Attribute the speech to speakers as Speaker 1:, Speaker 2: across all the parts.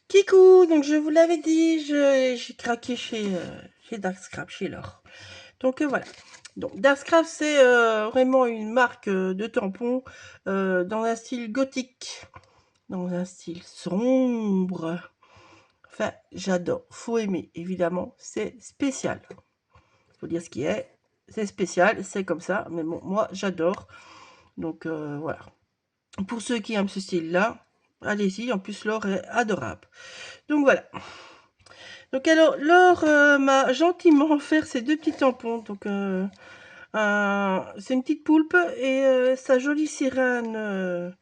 Speaker 1: Kikou, donc je vous l'avais dit, j'ai craqué chez Dark Scrap, chez Laure. Donc voilà. Donc Dark Scrap, c'est vraiment une marque de tampons dans un style gothique, dans un style sombre. Enfin, j'adore. Faut aimer, évidemment. C'est spécial. Faut dire ce qui est. C'est spécial, c'est comme ça. Mais bon, moi, j'adore. Donc voilà. Pour ceux qui aiment ce style-là, allez-y. En plus, Laure est adorable. Donc voilà. Donc alors, Laure m'a gentiment offert ces deux petits tampons. Donc c'est une petite poulpe et sa jolie sirène.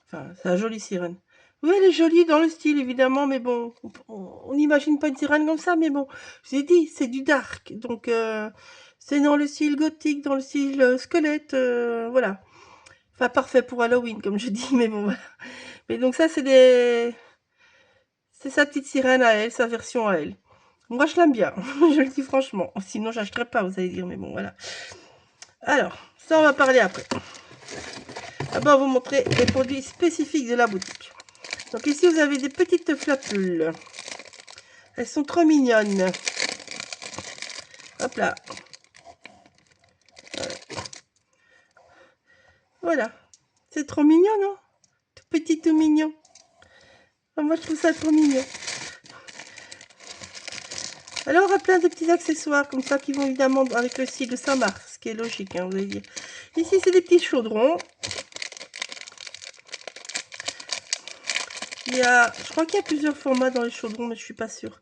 Speaker 1: Enfin, sa jolie sirène. Oui, elle est jolie dans le style, évidemment, mais bon, on n'imagine pas une sirène comme ça, mais bon, je vous ai dit, c'est du dark. Donc c'est dans le style gothique, dans le style squelette, voilà. Enfin, parfait pour Halloween, comme je dis, mais bon, voilà. Mais donc ça, c'est sa petite sirène à elle, sa version à elle. Moi, je l'aime bien, je le dis franchement. Sinon, j'achèterais pas, vous allez dire, mais bon, voilà. Alors, ça, on va parler après. D'abord, vous montrer les produits spécifiques de la boutique. Donc ici, vous avez des petites flapules. Elles sont trop mignonnes. Hop là. Voilà. C'est trop mignon, non? Tout petit, tout mignon. Moi, je trouve ça trop mignon. Alors, on a plein de petits accessoires comme ça qui vont évidemment avec le style de Saint-Marc, ce qui est logique, hein, vous allez dire. Ici, c'est des petits chaudrons. Je crois qu'il y a plusieurs formats dans les chaudrons, mais je suis pas sûre.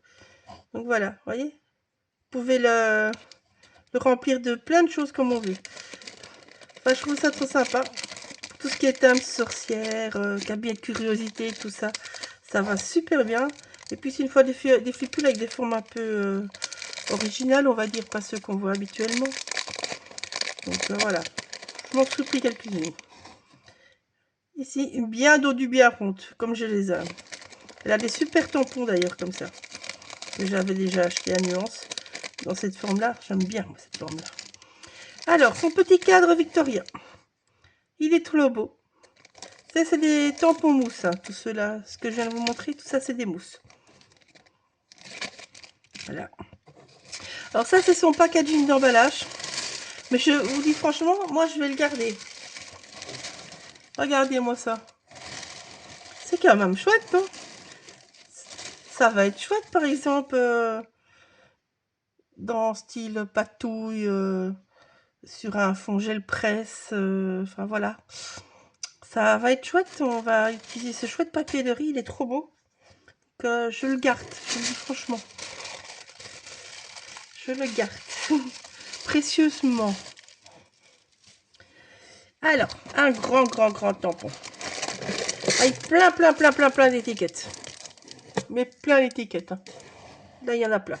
Speaker 1: Donc voilà, vous voyez, vous pouvez le remplir de plein de choses comme on veut. Enfin, je trouve ça trop sympa. Tout ce qui est âme sorcière, cabinet de curiosité, tout ça, ça va super bien. Et puis c'est une fois des flipules avec des formes un peu originales, on va dire, pas ceux qu'on voit habituellement. Donc voilà, je m'en suis pris quelques-unes. Ici, bien dos du bien ronde, comme je les aime. Elle a des super tampons d'ailleurs, comme ça. Que j'avais déjà acheté à Nuance. Dans cette forme-là, j'aime bien moi, cette forme-là. Alors, son petit cadre victorien. Il est trop beau. Ça, c'est des tampons mousse, hein, tout cela. Ce que je viens de vous montrer, tout ça, c'est des mousses. Voilà. Alors ça, c'est son packaging d'emballage. Mais je vous dis franchement, moi, je vais le garder. Regardez-moi ça. C'est quand même chouette, non? Ça va être chouette, par exemple, dans style patouille, sur un fond gel presse. Enfin, voilà. Ça va être chouette. On va utiliser ce chouette papier de riz. Il est trop beau. Que je le garde. Je le dis franchement. Je le garde. Précieusement. Alors, un grand tampon. Avec plein d'étiquettes. Mais plein d'étiquettes. Hein. Là, il y en a plein.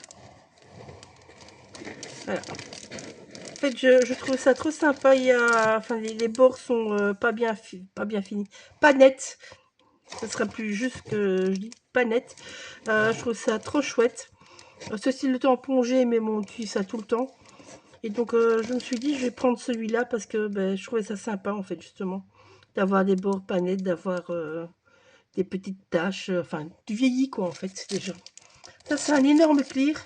Speaker 1: Voilà. En fait, je trouve ça trop sympa. Enfin, les bords sont pas bien finis. Pas nets. Ce serait plus juste que je dis pas net. Je trouve ça trop chouette. Ce style de tampon, mais on utilise ça tout le temps. Et donc, je me suis dit, je vais prendre celui-là parce que je trouvais ça sympa, en fait, justement. D'avoir des bords pas nets, d'avoir des petites taches. Enfin, du vieilli, quoi, en fait, déjà. Ça, c'est un énorme clear.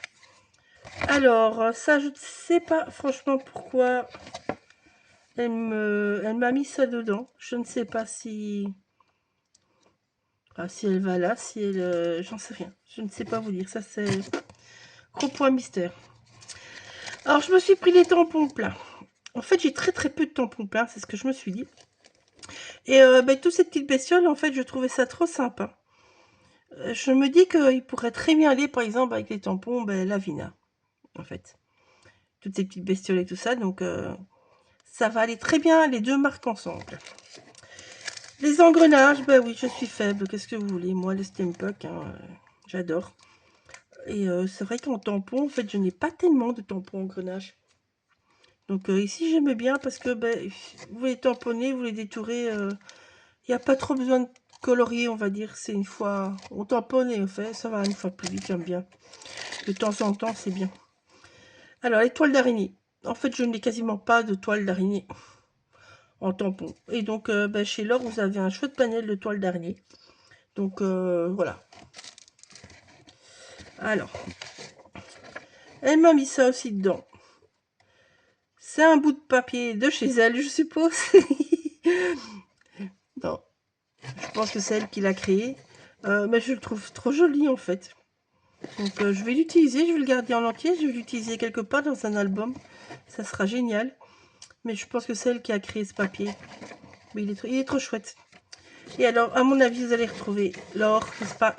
Speaker 1: Alors, ça, je ne sais pas, franchement, pourquoi elle m'a mis ça dedans. Je ne sais pas si... Ah, si elle va là, si elle... j'en sais rien. Je ne sais pas vous dire. Ça, c'est gros point mystère. Alors, je me suis pris les tampons pleins. En fait, j'ai très peu de tampons pleins, c'est ce que je me suis dit. Et toutes ces petites bestioles, en fait, je trouvais ça trop sympa. Je me dis qu'il pourrait très bien aller, par exemple, avec les tampons Lavina, en fait. Toutes ces petites bestioles et tout ça, donc ça va aller très bien, les deux marques ensemble. Les engrenages, oui, je suis faible, qu'est-ce que vous voulez. Moi, le Steampunk, hein, j'adore. Et c'est vrai qu'en tampon, en fait, je n'ai pas tellement de tampons engrenages. Donc ici, j'aime bien parce que vous les tamponnez, vous les détourez. Il n'y a pas trop besoin de colorier, on va dire. C'est une fois... On tamponne et on fait, ça va une fois plus vite, j'aime bien. De temps en temps, c'est bien. Alors, les toiles d'araignée. En fait, je n'ai quasiment pas de toiles d'araignée en tampon. Et donc, chez Laure, vous avez un chouette panel de toiles d'araignée. Donc, voilà. Alors, elle m'a mis ça aussi dedans. C'est un bout de papier de chez elle, je suppose. Non, je pense que c'est elle qui l'a créé. Mais je le trouve trop joli en fait. Donc je vais l'utiliser, je vais le garder en entier, je vais l'utiliser quelque part dans un album. Ça sera génial. Mais je pense que c'est elle qui a créé ce papier. Mais il est trop chouette. Et alors, à mon avis, vous allez retrouver l'or, n'est-ce pas?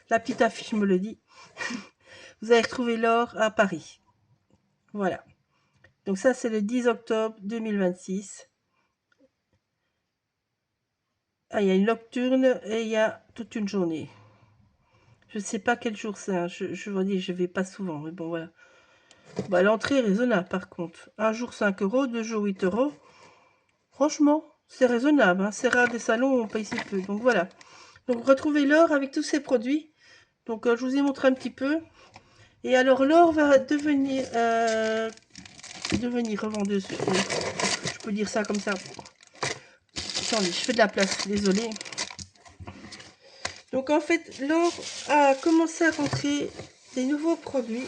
Speaker 1: La petite affiche me le dit. Vous allez retrouver l'or à Paris. Voilà. Donc ça, c'est le 10 octobre 2026. Ah, il y a une nocturne et il y a toute une journée. Je ne sais pas quel jour c'est. Hein. Je vous dis, je ne vais pas souvent. Mais bon, voilà. Bah, l'entrée est raisonnable, par contre. Un jour, 5 €, 2 jours, 8 €. Franchement, c'est raisonnable. Hein. C'est rare des salons où on paye si peu. Donc voilà. Donc retrouvez l'or avec tous ces produits. Donc je vous ai montré un petit peu. Et alors l'or va devenir revendeuse. Je peux dire ça comme ça. Attendez, je fais de la place, désolé. Donc en fait, l'or a commencé à rentrer des nouveaux produits,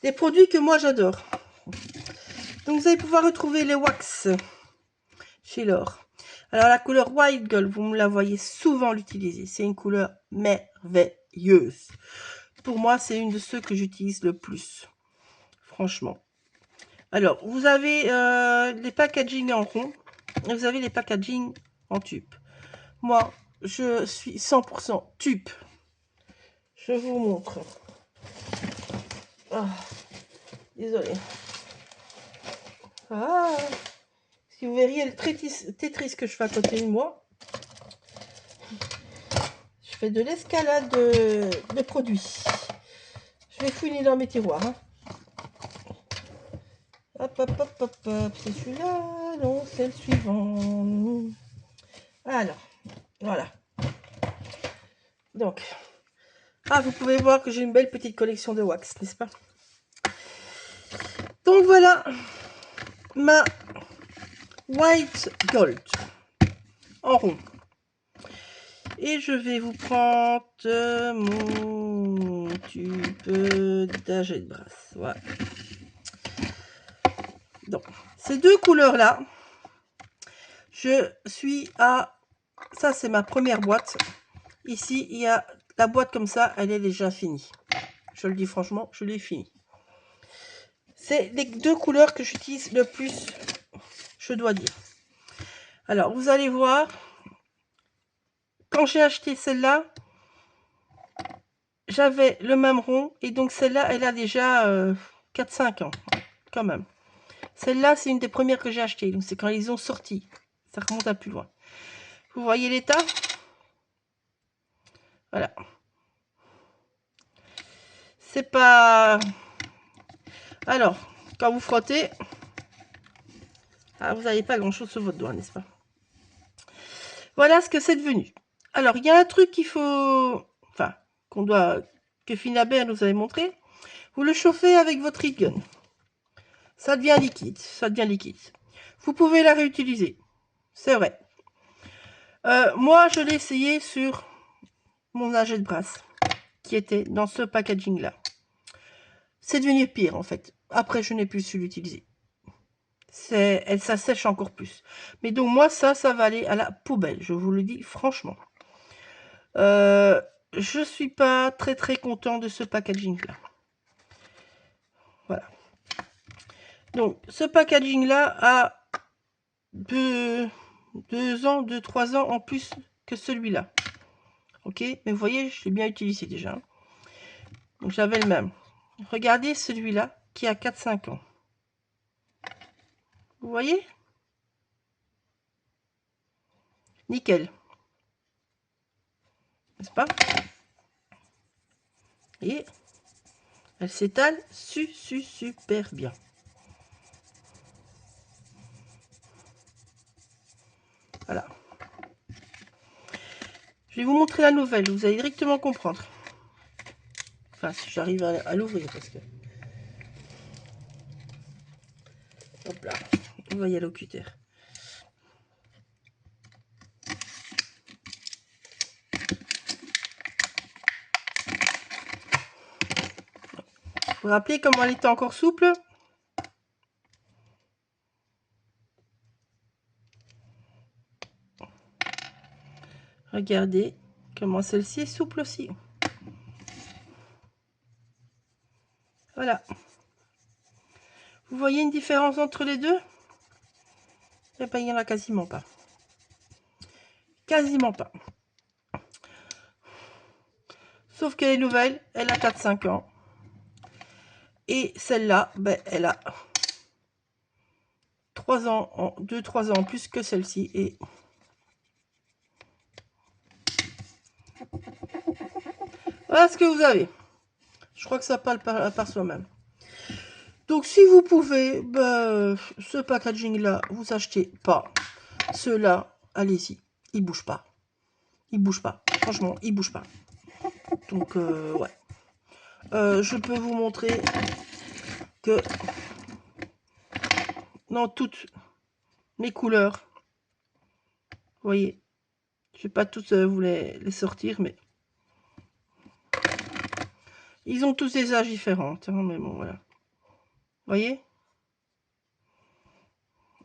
Speaker 1: des produits que moi j'adore. Donc vous allez pouvoir retrouver les wax chez l'or. Alors la couleur White Gold, vous me la voyez souvent l'utiliser. C'est une couleur merveilleuse. Pour moi, c'est une de ceux que j'utilise le plus. Franchement. Alors, vous avez les packaging en rond et vous avez les packaging en tube. Moi, je suis 100% tube. Je vous montre. Ah, désolé. Ah, si vous verriez le Tetris que je fais à côté de moi, je fais de l'escalade de produits. Je vais fouiner dans mes tiroirs. Hein. Hop, hop, hop, hop, hop. C'est celui-là. Non, c'est le suivant. Alors, voilà. Donc, vous pouvez voir que j'ai une belle petite collection de wax, n'est-ce pas? Donc voilà ma White Gold en rond. Et je vais vous prendre mon tube d'âge de brasse. Voilà. Donc, ces deux couleurs-là, je suis à... Ça, c'est ma première boîte. Ici, il y a la boîte comme ça, elle est déjà finie. Je le dis franchement, je l'ai finie. C'est les deux couleurs que j'utilise le plus, je dois dire. Alors, vous allez voir, quand j'ai acheté celle-là, j'avais le même rond, et donc celle-là, elle a déjà 4-5 ans, quand même. Celle-là, c'est une des premières que j'ai achetées, donc c'est quand ils ont sorti. Ça remonte à plus loin. Vous voyez l'état? Voilà. C'est pas... Alors, quand vous frottez, vous n'avez pas grand-chose sur votre doigt, n'est-ce pas? Voilà ce que c'est devenu. Alors, il y a un truc qu'il faut... Enfin, que Finaber nous avait montré. Vous le chauffez avec votre heat gun. Ça devient liquide. Ça devient liquide. Vous pouvez la réutiliser. C'est vrai. Moi, je l'ai essayé sur mon âge de brasse, qui était dans ce packaging-là. C'est devenu pire, en fait. Après, je n'ai plus su l'utiliser. Ça sèche encore plus. Mais donc, moi, ça va aller à la poubelle. Je vous le dis franchement. Je suis pas très très content de ce packaging-là. Voilà. Donc, ce packaging-là a 2 ans, 3 ans en plus que celui-là. Ok, mais vous voyez, je l'ai bien utilisé déjà. Donc, j'avais le même. Regardez celui-là qui a 4-5 ans. Vous voyez? Nickel. N'est-ce pas? Et elle s'étale super bien. Voilà. Je vais vous montrer la nouvelle. Vous allez directement comprendre. Enfin, si j'arrive à l'ouvrir, parce que... Hop là. Vous voyez l'occuter. vous rappelez comment elle était encore souple? Regardez comment celle-ci est souple aussi. Voilà. Vous voyez une différence entre les deux? Eh ben, il n'y en a quasiment pas. Quasiment pas. Sauf qu'elle est nouvelle, elle a 4-5 ans. Et celle-là, ben, elle a 3 ans, 2-3 ans en plus que celle-ci. Et voilà ce que vous avez. Je crois que ça parle par soi-même. Donc si vous pouvez, ben, ce packaging-là, vous achetez pas. Ceux-là, allez-y. Ils bougent pas. Ils bougent pas. Franchement, ils bougent pas. Donc, ouais. Je peux vous montrer que dans toutes mes couleurs, vous voyez, je vais pas toutes vous les sortir, mais ils ont tous des âges différents. Hein, mais bon, voilà. Vous voyez?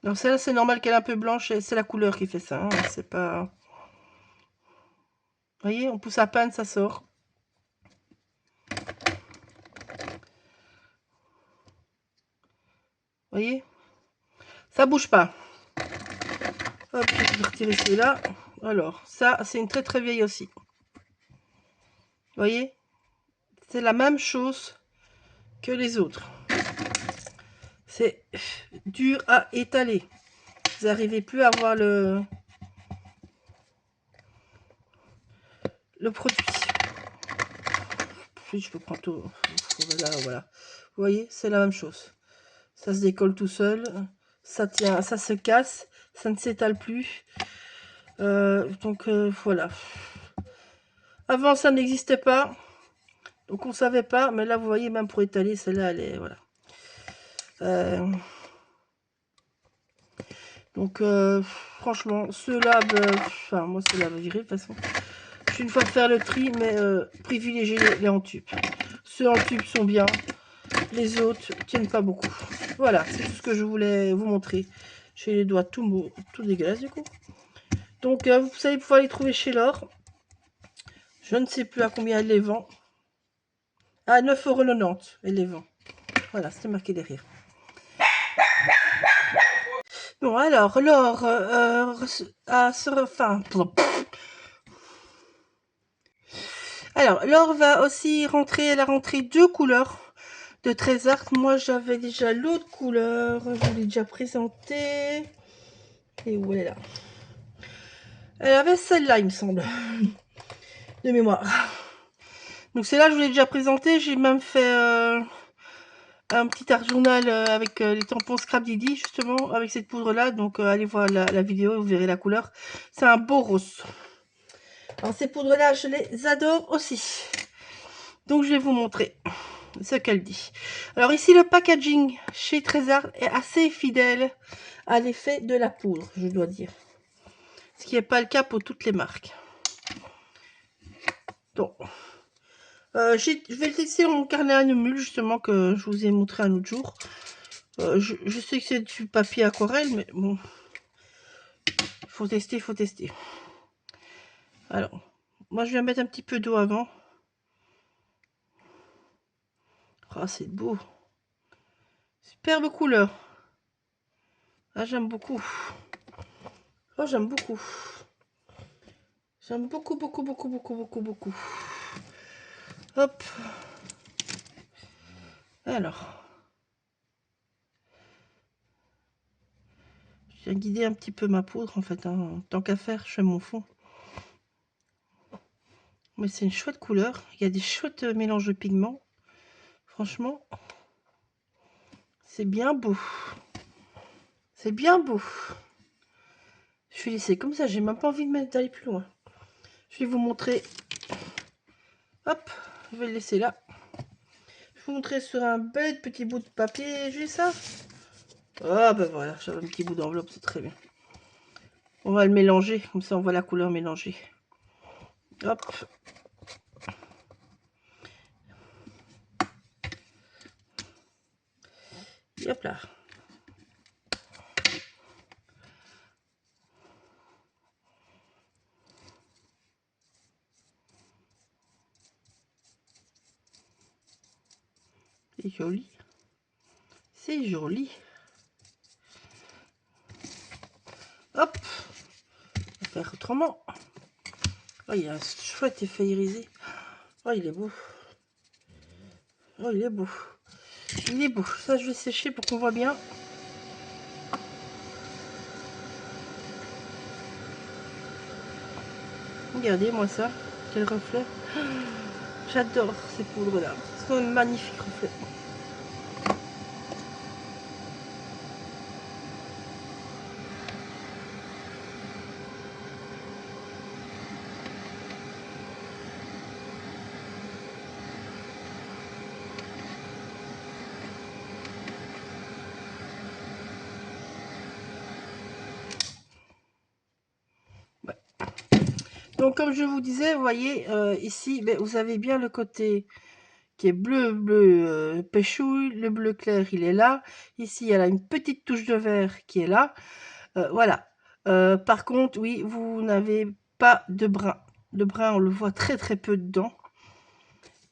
Speaker 1: Alors celle-là, c'est normal qu'elle est un peu blanche, et c'est la couleur qui fait ça. Hein, c'est pas... Vous voyez, on pousse à peine, ça sort. Vous voyez? Ça bouge pas. Hop, je vais retirer celui-là. Alors, ça, c'est une très très vieille aussi. Vous voyez? C'est la même chose que les autres. C'est dur à étaler. Vous n'arrivez plus à voir le produit. Puis je peux prendre tout. Voilà, voilà. Vous voyez, c'est la même chose. Ça se décolle tout seul. Ça tient, ça se casse. Ça ne s'étale plus. Donc voilà. Avant, ça n'existait pas. Donc on savait pas. Mais là, vous voyez, même pour étaler, celle-là, elle est... Voilà. Donc franchement, ceux-là, enfin moi ceux-là va virer de toute façon. Je suis une fois faire le tri, mais privilégier les en tube. Ceux en tube sont bien, les autres tiennent pas beaucoup. Voilà, c'est tout ce que je voulais vous montrer. J'ai les doigts tout dégueulasses du coup. Donc vous savez pouvoir les trouver chez Laure. Je ne sais plus à combien elle les vend. À 9,90 € elle les vend. Voilà, c'était marqué derrière. Bon alors, Laure enfin... Alors, Laure va aussi rentrer, elle a rentré 2 couleurs de Trésart. Moi, j'avais déjà l'autre couleur, je vous l'ai déjà présentée. Et où elle est là? Elle avait celle-là, il me semble, de mémoire. Donc celle-là, je vous l'ai déjà présentée. J'ai même fait un petit art journal avec les tampons Scrap Didi, justement, avec cette poudre-là. Donc allez voir la vidéo, vous verrez la couleur. C'est un beau rose. Alors ces poudres-là, je les adore aussi. Donc je vais vous montrer ce qu'elle dit. Alors ici, le packaging chez Trésart est assez fidèle à l'effet de la poudre, je dois dire. Ce qui n'est pas le cas pour toutes les marques. Donc, je vais laisser mon carnet à numule, justement, que je vous ai montré un autre jour. Je sais que c'est du papier aquarelle, mais bon, il faut tester, il faut tester. Alors, moi je vais mettre un petit peu d'eau avant. Oh, c'est beau. Superbe couleur. Ah, j'aime beaucoup. Oh, j'aime beaucoup. J'aime beaucoup, beaucoup, beaucoup, beaucoup, beaucoup, beaucoup. Hop. Alors. Je viens guider un petit peu ma poudre, en fait. Hein. Tant qu'à faire, je fais mon fond. Mais c'est une chouette couleur. Il y a des chouettes mélanges de pigments. Franchement, c'est bien beau. C'est bien beau. Je vais laisser comme ça. J'ai même pas envie d'aller plus loin. Je vais vous montrer. Hop, je vais le laisser là. Je vais vous montrer sur un bel petit bout de papier. J'ai ça. Ah ben voilà, j'avais un petit bout d'enveloppe, c'est très bien. On va le mélanger, comme ça on voit la couleur mélangée. Hop. Et hop là. C'est joli. C'est joli. Hop. On va faire autrement. Oh, il y a un chouette effet irisé. Oh, il est beau. Oh, il est beau. Il est beau. Ça, je vais sécher pour qu'on voit bien. Regardez-moi ça. Quel reflet. J'adore ces poudres-là. Ce sont de magnifiques reflets. Donc, comme je vous disais, vous voyez, ici, ben, vous avez bien le côté qui est bleu pêchouille. Le bleu clair, il est là. Ici, elle a une petite touche de vert qui est là. Voilà. Par contre, oui, vous n'avez pas de brun. Le brun, on le voit très très peu dedans.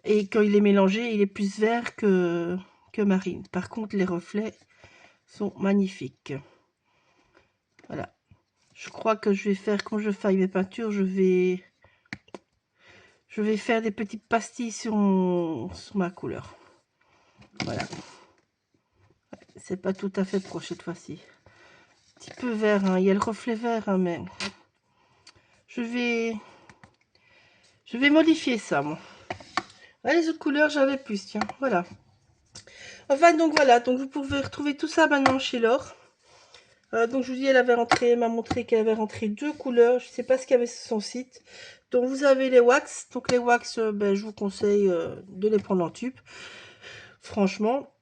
Speaker 1: Et quand il est mélangé, il est plus vert que marine. Par contre, les reflets sont magnifiques. Voilà. Je crois que je vais faire, quand je fais mes peintures, je vais faire des petites pastilles sur ma couleur. Voilà. C'est pas tout à fait proche cette fois-ci. Un petit peu vert, hein. Il y a le reflet vert, hein, mais je vais modifier ça, moi. Ah, les autres couleurs, j'avais plus, tiens, voilà. Enfin, donc voilà, donc vous pouvez retrouver tout ça maintenant chez Laure. Donc je vous dis, elle m'a montré qu'elle avait rentré 2 couleurs. Je ne sais pas ce qu'il y avait sur son site. Donc vous avez les wax. Donc les wax, ben, je vous conseille de les prendre en tube. Franchement.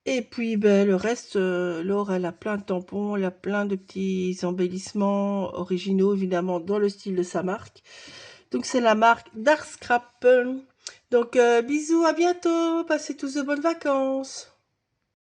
Speaker 1: Et puis ben, le reste, Laure, elle a plein de tampons, elle a plein de petits embellissements originaux, évidemment, dans le style de sa marque. Donc c'est la marque Dark Scrap. Donc bisous, à bientôt, passez tous de bonnes vacances.